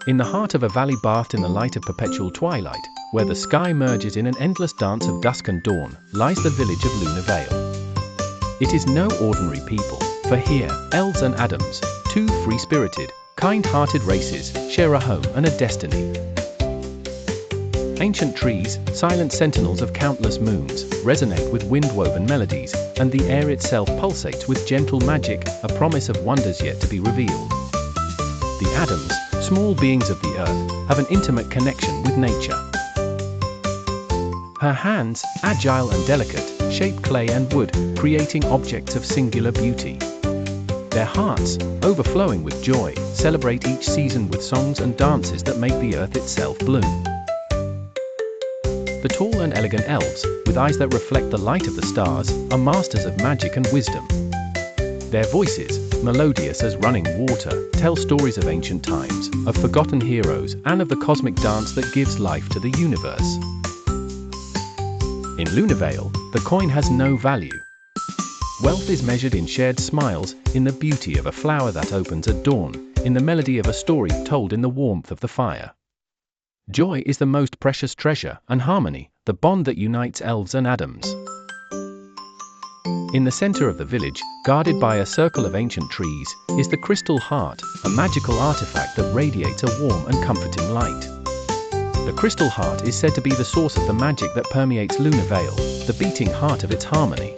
In the heart of a valley bathed in the light of perpetual twilight, where the sky merges in an endless dance of dusk and dawn, lies the village of Lunavalle. It is no ordinary people, for here, elves and Adams, two free-spirited, kind-hearted races, share a home and a destiny. Ancient trees, silent sentinels of countless moons, resonate with wind-woven melodies, and the air itself pulsates with gentle magic, a promise of wonders yet to be revealed. The Adams, small beings of the earth, have an intimate connection with nature. Her hands, agile and delicate, shape clay and wood, creating objects of singular beauty. Their hearts, overflowing with joy, celebrate each season with songs and dances that make the earth itself bloom. The tall and elegant elves, with eyes that reflect the light of the stars, are masters of magic and wisdom. Their voices, melodious as running water, tell stories of ancient times, of forgotten heroes, and of the cosmic dance that gives life to the universe. In Lunavalle, the coin has no value. Wealth is measured in shared smiles, in the beauty of a flower that opens at dawn, in the melody of a story told in the warmth of the fire. Joy is the most precious treasure, and harmony, the bond that unites elves and Adams. In the center of the village, guarded by a circle of ancient trees, is the crystal heart, a magical artifact that radiates a warm and comforting light. The crystal heart is said to be the source of the magic that permeates Lunavalle, the beating heart of its harmony.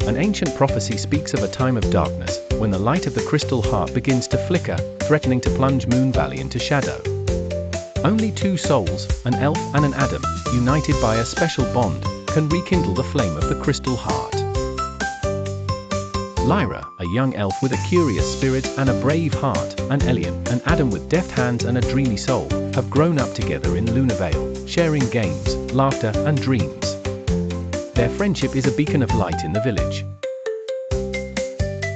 An ancient prophecy speaks of a time of darkness, when the light of the crystal heart begins to flicker, threatening to plunge Moonvalley into shadow. Only two souls, an elf and an Adam, united by a special bond, can rekindle the flame of the crystal heart. Lyra, a young elf with a curious spirit and a brave heart, and Elian, an Adam with deft hands and a dreamy soul, have grown up together in Lunavalle, sharing games, laughter, and dreams. Their friendship is a beacon of light in the village.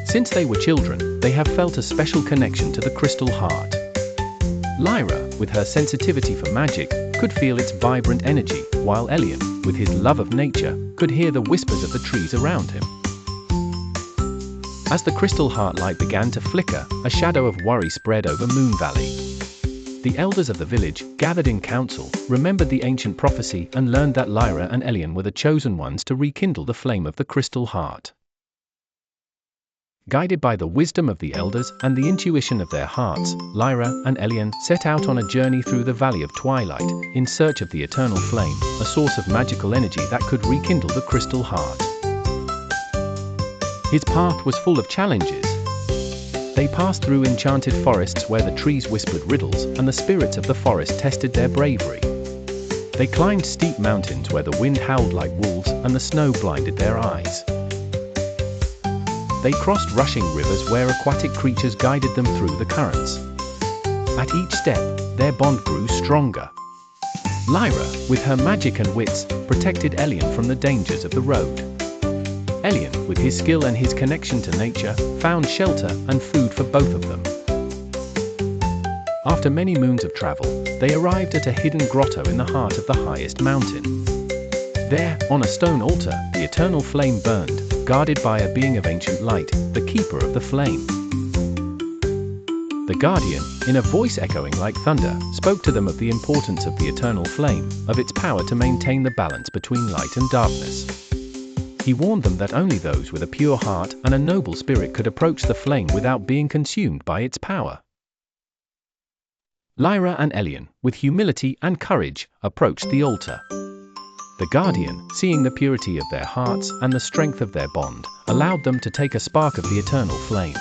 Since they were children, they have felt a special connection to the crystal heart. Lyra, with her sensitivity for magic, could feel its vibrant energy, while Elian, with his love of nature, could hear the whispers of the trees around him. As the crystal heart light began to flicker, a shadow of worry spread over Moonvalley. The elders of the village, gathered in council, remembered the ancient prophecy and learned that Lyra and Elian were the chosen ones to rekindle the flame of the crystal heart. Guided by the wisdom of the elders and the intuition of their hearts, Lyra and Elian set out on a journey through the Valley of Twilight, in search of the eternal flame, a source of magical energy that could rekindle the crystal heart. His path was full of challenges. They passed through enchanted forests where the trees whispered riddles and the spirits of the forest tested their bravery. They climbed steep mountains where the wind howled like wolves and the snow blinded their eyes. They crossed rushing rivers where aquatic creatures guided them through the currents. At each step, their bond grew stronger. Lyra, with her magic and wits, protected Elian from the dangers of the road. Elian, with his skill and his connection to nature, found shelter and food for both of them. After many moons of travel, they arrived at a hidden grotto in the heart of the highest mountain. There, on a stone altar, the eternal flame burned, guarded by a being of ancient light, the keeper of the flame. The guardian, in a voice echoing like thunder, spoke to them of the importance of the eternal flame, of its power to maintain the balance between light and darkness. He warned them that only those with a pure heart and a noble spirit could approach the flame without being consumed by its power. Lyra and Elian, with humility and courage, approached the altar. The guardian, seeing the purity of their hearts and the strength of their bond, allowed them to take a spark of the eternal flame.